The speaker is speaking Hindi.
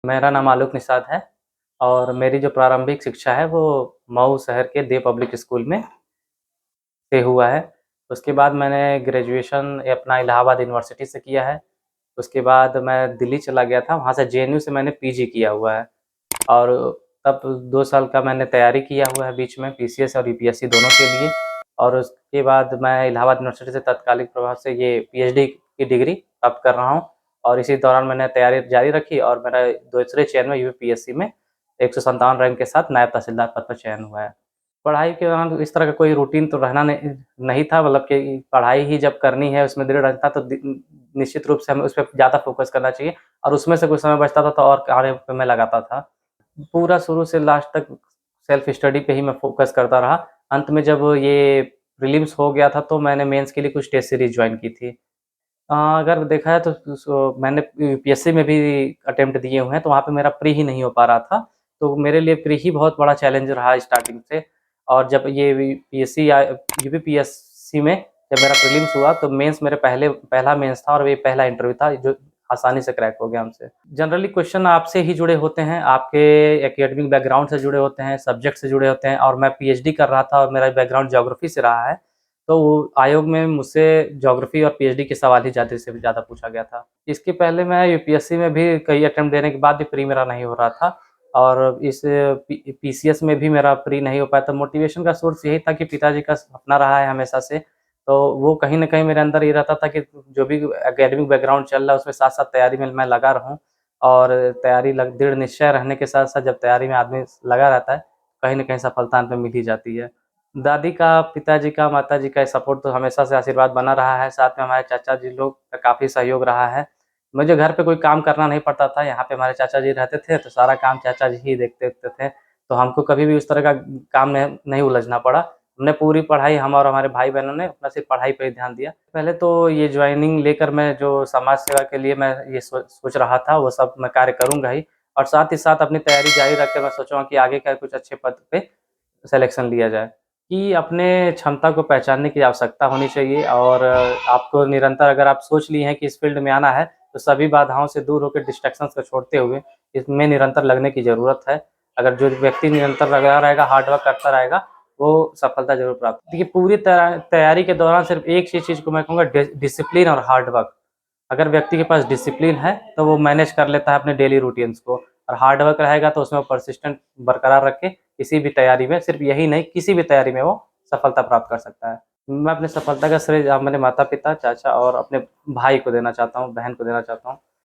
मेरा नाम आलोक निषाद है और मेरी जो प्रारंभिक शिक्षा है वो मऊ शहर के दे पब्लिक स्कूल में से हुआ है। उसके बाद मैंने ग्रेजुएशन अपना इलाहाबाद यूनिवर्सिटी से किया है। उसके बाद मैं दिल्ली चला गया था, वहाँ से जेएनयू से मैंने पीजी किया हुआ है और तब 2 साल का मैंने तैयारी किया हुआ है बीच में पीसीएस और यूपीएससी दोनों के लिए। और उसके बाद मैं इलाहाबाद यूनिवर्सिटी से तत्कालिक प्रभाव से ये पीएचडी की डिग्री प्राप्त कर रहा हूँ और इसी दौरान मैंने तैयारी जारी रखी और मेरा दूसरे चयन में यूपीएससी में 157 रैंक के साथ नायब तहसीलदार पद पर चयन हुआ है। पढ़ाई के दौरान इस तरह का कोई रूटीन तो रहना नहीं था, मतलब कि पढ़ाई ही जब करनी है उसमें दृढ़ रहता तो निश्चित रूप से हमें उस पर ज़्यादा फोकस करना चाहिए और उसमें से कुछ समय बचता था तो और कार्य पे मैं लगाता था। पूरा शुरू से लास्ट तक सेल्फ स्टडी पे ही मैं फोकस करता रहा। अंत में जब ये प्रीलिम्स हो गया था तो मैंने मेंस के लिए कुछ टेस्ट सीरीज ज्वाइन की थी। अगर देखा है तो मैंने यूपीएससी में भी अटेम्प्ट दिए हुए हैं तो वहाँ पे मेरा प्री ही नहीं हो पा रहा था। तो मेरे लिए प्री ही बहुत बड़ा चैलेंज रहा स्टार्टिंग से। और जब ये पीएससी या यूपीपीएससी में जब मेरा प्रीलिम्स हुआ तो मेंस मेरे पहला मेंस था और ये पहला इंटरव्यू था जो आसानी से क्रैक हो गया हमसे। जनरली क्वेश्चन आपसे ही जुड़े होते हैं, आपके एकेडमिक बैकग्राउंड से जुड़े होते हैं, सब्जेक्ट से जुड़े होते हैं और मैं पीएचडी कर रहा था और मेरा बैकग्राउंड ज्योग्राफी से रहा है। तो आयोग में मुझसे ज्योग्राफी और पीएचडी के सवाल ही ज़्यादा से ज़्यादा पूछा गया था। इसके पहले मैं यूपीएससी में भी कई अटेम्प्ट देने के बाद भी प्री मेरा नहीं हो रहा था और इस पीसीएस में भी मेरा प्री नहीं हो पाया। तो मोटिवेशन का सोर्स यही था कि पिताजी का सपना रहा है हमेशा से, तो वो कहीं न कहीं मेरे अंदर ये रहता था कि जो भी एकेडमिक बैकग्राउंड चल रहा है उसमें साथ-साथ तैयारी में मैं लगा रहूँ और तैयारी दृढ़ निश्चय रहने के साथ-साथ जब तैयारी में आदमी लगा रहता है, कहीं न कहीं सफलता अंत में मिल ही जाती है। दादी का, पिताजी का, माताजी का सपोर्ट तो हमेशा से आशीर्वाद बना रहा है, साथ में हमारे चाचा जी लोग का काफ़ी सहयोग रहा है। मुझे घर पे कोई काम करना नहीं पड़ता था, यहाँ पे हमारे चाचा जी रहते थे, तो सारा काम चाचा जी ही देखते थे, तो हमको कभी भी उस तरह का काम में नहीं उलझना पड़ा। हमने पूरी पढ़ाई हम और हमारे भाई-बहनों ने अपना सिर्फ़ पढ़ाई पे ही ध्यान दिया। पहले तो ये जॉइनिंग लेकर मैं जो समाज सेवा के लिए मैं ये सोच रहा था, वो सब मैं कार्य करूँगा ही और साथ ही साथ अपनी तैयारी जारी रख के मैं सोचूँगा कि आगे का कुछ अच्छे पद पे सिलेक्शन लिया जाए। कि अपने क्षमता को पहचानने की आवश्यकता होनी चाहिए और आपको निरंतर अगर आप सोच लिए हैं कि इस फ़ील्ड में आना है, तो सभी बाधाओं से दूर होकर डिस्ट्रैक्शंस को छोड़ते हुए इसमें निरंतर लगने की ज़रूरत है। अगर जो व्यक्ति निरंतर लगा रहेगा, हार्ड वर्क करता रहेगा, वो सफलता ज़रूर प्राप्त देखिए पूरी तैयारी के दौरान सिर्फ़ एक ही चीज़ को मैं कहूँगा डिसिप्लिन और हार्ड वर्क। अगर व्यक्ति के पास डिसिप्लिन है, तो वो मैनेज कर लेता है अपने डेली रूटीन्स को और हार्ड वर्क रहेगा तो उसमें वो परसिस्टेंट बरकरार रख के किसी भी तैयारी में सिर्फ यही नहीं, किसी भी तैयारी में वो सफलता प्राप्त कर सकता है। मैं अपनी सफलता का श्रेय अपने माता-पिता, चाचा और अपने भाई को देना चाहता हूँ, बहन को देना चाहता हूँ।